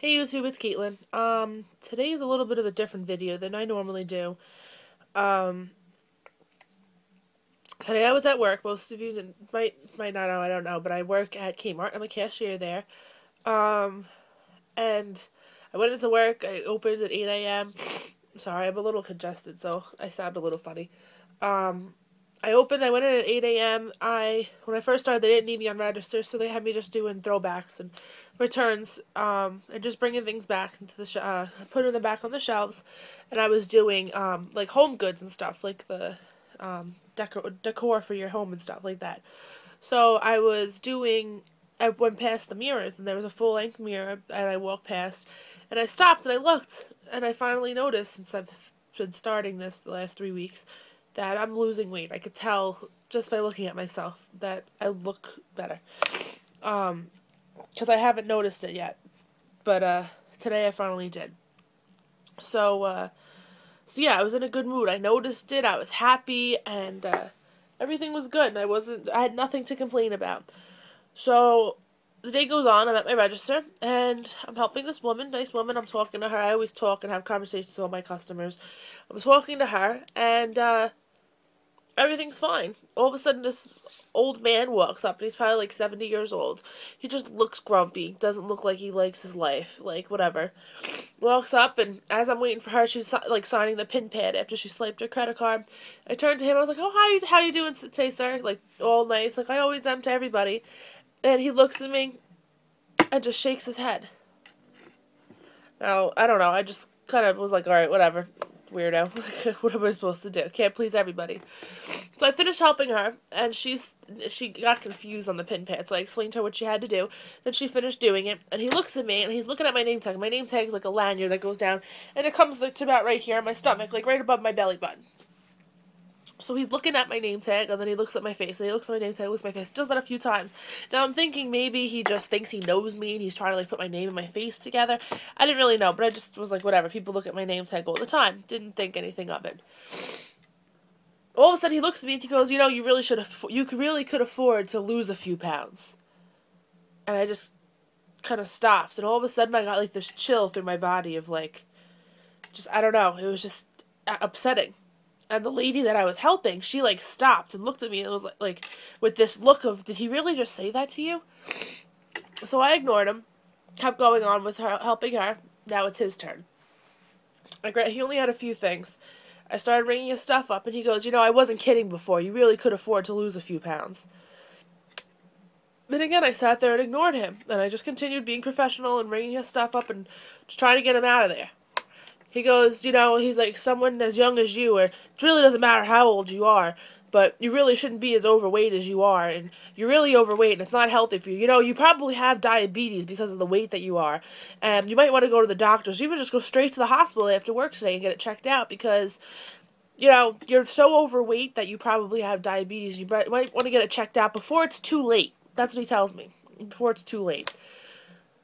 Hey YouTube, it's Caitlin. Today is a little bit of a different video than I normally do. Um, Today I was at work. Most of you might not know, I don't know, but I work at Kmart. I'm a cashier there. Um, and I went into work. I opened at 8 a.m. Sorry, I'm a little congested, so I sound a little funny. Um, I went in at 8 a.m. When I first started, they didn't need me on register, so they had me just doing throwbacks and returns, and just bringing things back into putting them back on the shelves. And I was doing, like home goods and stuff, like the, decor for your home and stuff like that. So I went past the mirrors, and there was a full-length mirror, and I walked past, and I stopped, and I looked, and I finally noticed, since I've been starting this the last 3 weeks, that I'm losing weight. I could tell just by looking at myself that I look better. Because I haven't noticed it yet. But, today I finally did. So yeah, I was in a good mood. I noticed it, I was happy, and, everything was good, and I had nothing to complain about. So, the day goes on, I'm at my register, and I'm helping this woman, nice woman, I'm talking to her. I always talk and have conversations with all my customers. I'm talking to her, and, everything's fine. All of a sudden, this old man walks up, and he's probably like 70 years old. He just looks grumpy, doesn't look like he likes his life, like, whatever. Walks up, and as I'm waiting for her, she's, like, signing the pin pad after she swiped her credit card. I turned to him, I was like, oh, how you doing today, sir? Like, all nice, like I always am to everybody. And he looks at me and just shakes his head. Now, I don't know, I just kind of was like, alright, whatever, weirdo. What am I supposed to do? Can't please everybody. So I finished helping her, and she got confused on the pin pad, so I explained to her what she had to do. Then she finished doing it, and he looks at me, and he's looking at my name tag. My name tag is like a lanyard that goes down, and it comes to about right here on my stomach, like right above my belly button. So he's looking at my name tag, and then he looks at my face, and he looks at my name tag, looks at my face. He does that a few times. Now I'm thinking maybe he just thinks he knows me, and he's trying to like put my name and my face together. I didn't really know, but I just was like, whatever. People look at my name tag all the time. Didn't think anything of it. All of a sudden he looks at me and he goes, you know, you really could afford to lose a few pounds. And I just kind of stopped, and all of a sudden I got like this chill through my body of like, just, I don't know, it was just upsetting. And the lady that I was helping, she like stopped and looked at me and was like with this look of, did he really just say that to you? So I ignored him, kept going on with her, helping her. Now it's his turn. He only had a few things. I started ringing his stuff up, and he goes, you know, I wasn't kidding before. You really could afford to lose a few pounds. But again, I sat there and ignored him, and I just continued being professional and ringing his stuff up and just trying to get him out of there. He goes, you know, he's like, someone as young as you, or it really doesn't matter how old you are, but you really shouldn't be as overweight as you are, and you're really overweight, and it's not healthy for you. You know, you probably have diabetes because of the weight that you are, and you might want to go to the doctors, or even just go straight to the hospital after work today and get it checked out, because, you know, you're so overweight that you probably have diabetes. You might want to get it checked out before it's too late. That's what he tells me, before it's too late.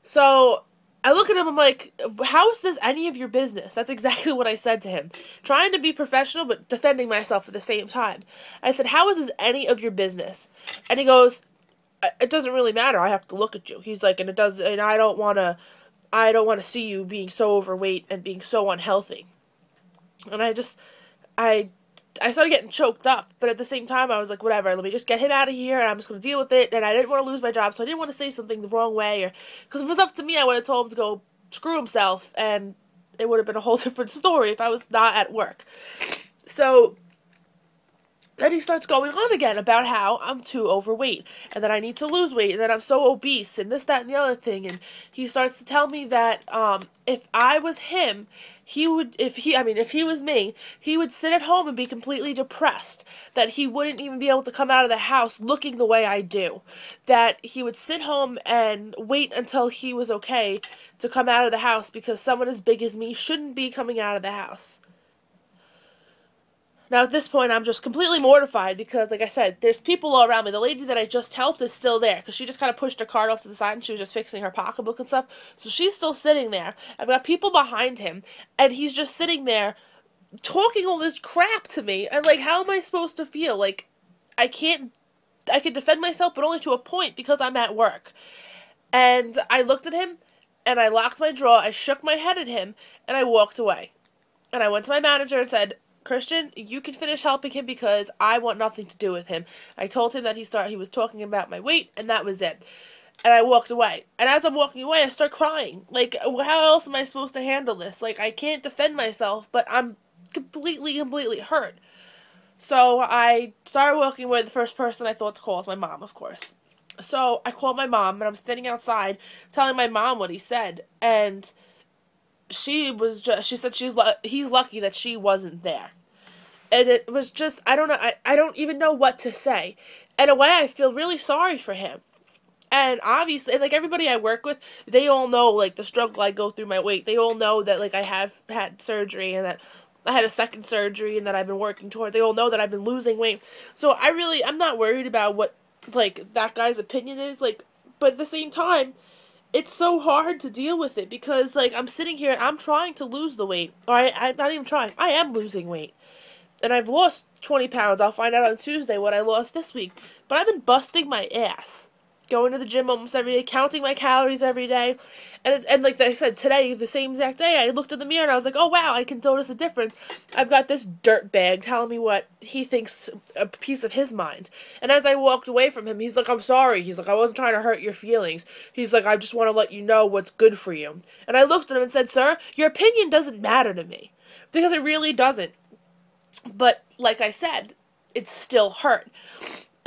So I look at him, I'm like, how is this any of your business? That's exactly what I said to him. Trying to be professional, but defending myself at the same time. I said, how is this any of your business? And he goes, it doesn't really matter. I have to look at you. He's like, and I don't want to see you being so overweight and being so unhealthy. And I started getting choked up, but at the same time, I was like, whatever, let me just get him out of here, and I'm just going to deal with it, and I didn't want to lose my job, so I didn't want to say something the wrong way, because if it was up to me, I would have told him to go screw himself, and it would have been a whole different story if I was not at work. So then he starts going on again about how I'm too overweight, and that I need to lose weight, and that I'm so obese, and this, that, and the other thing, and he starts to tell me that, if I was him, if he was me, he would sit at home and be completely depressed, that he wouldn't even be able to come out of the house looking the way I do, that he would sit home and wait until he was okay to come out of the house, because someone as big as me shouldn't be coming out of the house. Now, at this point, I'm just completely mortified because, like I said, there's people all around me. The lady that I just helped is still there because she just kind of pushed her cart off to the side and she was just fixing her pocketbook and stuff. So she's still sitting there. I've got people behind him, and he's just sitting there talking all this crap to me. And, like, how am I supposed to feel? Like, I can defend myself, but only to a point because I'm at work. And I looked at him, and I locked my drawer, I shook my head at him, and I walked away. And I went to my manager and said, Christian, you can finish helping him because I want nothing to do with him. I told him that he was talking about my weight, and that was it. And I walked away. And as I'm walking away, I start crying. Like, how else am I supposed to handle this? Like, I can't defend myself, but I'm completely hurt. So I started walking away. The first person I thought to call was my mom, of course. So I called my mom, and I'm standing outside telling my mom what he said. And she said he's lucky that she wasn't there. And it was just, I don't know, I don't even know what to say. In a way, I feel really sorry for him. And obviously, like, everybody I work with, they all know, like, the struggle I go through my weight. They all know that, like, I have had surgery and that I had a second surgery and that I've been working toward. They all know that I've been losing weight. So I'm not worried about what, like, that guy's opinion is, like, but at the same time, it's so hard to deal with it because, like, I'm sitting here and I'm trying to lose the weight. Or I'm not even trying. I am losing weight. And I've lost 20 pounds. I'll find out on Tuesday what I lost this week. But I've been busting my ass. Going to the gym almost every day, counting my calories every day. And like I said, today, the same exact day, I looked in the mirror and I was like, oh wow, I can notice a difference. I've got this dirtbag telling me what he thinks a piece of his mind. And as I walked away from him, he's like, I'm sorry. He's like, I wasn't trying to hurt your feelings. He's like, I just want to let you know what's good for you. And I looked at him and said, sir, your opinion doesn't matter to me. Because it really doesn't. But like I said, it's still hurt.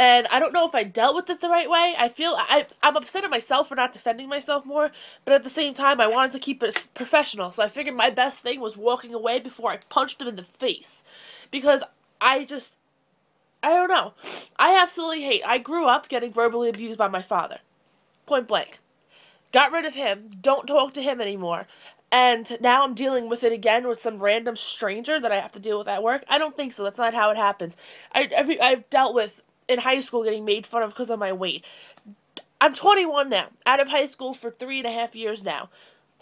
And I don't know if I dealt with it the right way. I'm upset at myself for not defending myself more, but at the same time, I wanted to keep it professional. So I figured my best thing was walking away before I punched him in the face. Because I don't know. I grew up getting verbally abused by my father. Point blank. Got rid of him. Don't talk to him anymore. And now I'm dealing with it again with some random stranger that I have to deal with at work. I don't think so. That's not how it happens. I've dealt with in high school getting made fun of because of my weight. I'm 21 now, out of high school for 3.5 years now.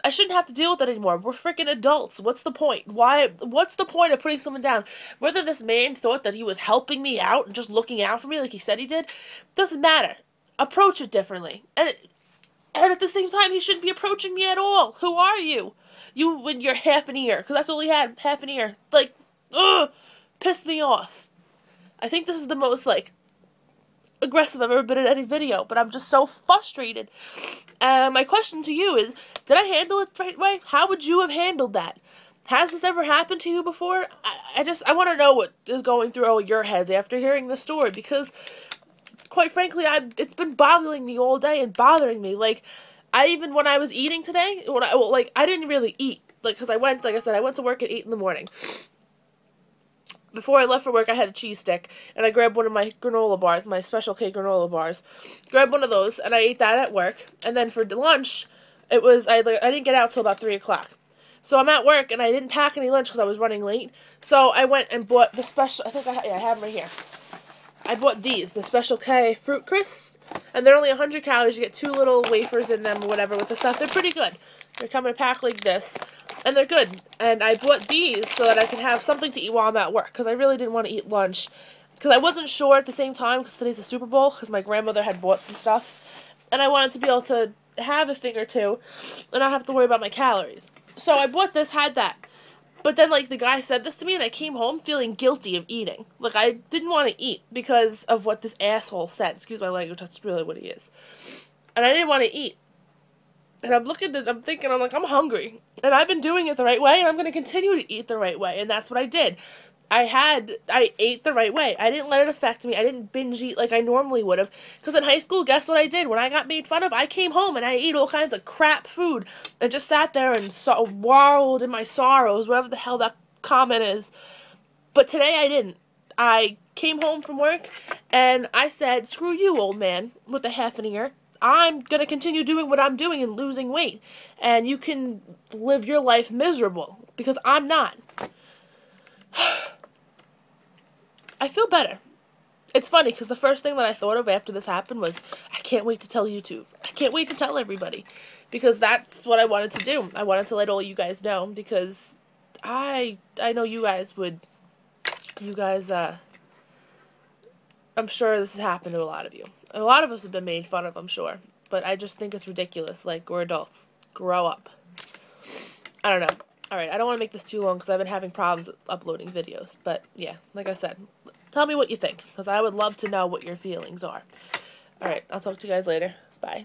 I shouldn't have to deal with that anymore. We're freaking adults. What's the point? What's the point of putting someone down? Whether this man thought that he was helping me out and just looking out for me like he said he did, doesn't matter. Approach it differently. And at the same time, he shouldn't be approaching me at all. Who are you? You with your half an ear, because that's all he had, half an ear. Like, ugh, pissed me off. I think this is the most, like, aggressive I've ever been in any video, but I'm just so frustrated. My question to you is, did I handle it the right way? How would you have handled that? Has this ever happened to you before? I want to know what is going through all your heads after hearing the story, because quite frankly, it's been boggling me all day and bothering me. Like, when I was eating today, I didn't really eat, like, because like I said, I went to work at 8 in the morning. Before I left for work, I had a cheese stick, and I grabbed one of my granola bars, my Special K granola bars. Grabbed one of those, and I ate that at work. And then for lunch, I didn't get out till about 3 o'clock. So I'm at work, and I didn't pack any lunch because I was running late. So I went and bought the special, I have them right here. I bought these, the Special K Fruit Crisps, and they're only 100 calories. You get 2 little wafers in them or whatever with the stuff. They're pretty good. They come in a pack like this. And they're good. And I bought these so that I can have something to eat while I'm at work. Because I really didn't want to eat lunch. Because I wasn't sure at the same time, because today's the Super Bowl. Because my grandmother had bought some stuff. And I wanted to be able to have a thing or two. And not have to worry about my calories. So I bought this, had that. But then, like, the guy said this to me. And I came home feeling guilty of eating. Like, I didn't want to eat because of what this asshole said. Excuse my language. That's really what he is. And I didn't want to eat. And I'm thinking, I'm like, I'm hungry. And I've been doing it the right way, and I'm going to continue to eat the right way. And that's what I did. I ate the right way. I didn't let it affect me. I didn't binge eat like I normally would have. Because in high school, guess what I did? When I got made fun of, I came home and I ate all kinds of crap food. And just sat there and wallowed in my sorrows, whatever the hell that comment is. But today I didn't. I came home from work, and I said, screw you, old man, with the half an ear. I'm going to continue doing what I'm doing and losing weight. And you can live your life miserable. Because I'm not. I feel better. It's funny because the first thing that I thought of after this happened was, I can't wait to tell YouTube. I can't wait to tell everybody. Because that's what I wanted to do. I wanted to let all you guys know. Because I know you guys would... I'm sure this has happened to a lot of you. A lot of us have been made fun of, I'm sure. But I just think it's ridiculous. Like, we're adults. Grow up. I don't know. Alright, I don't want to make this too long because I've been having problems uploading videos. But, yeah, like I said, tell me what you think because I would love to know what your feelings are. Alright, I'll talk to you guys later. Bye.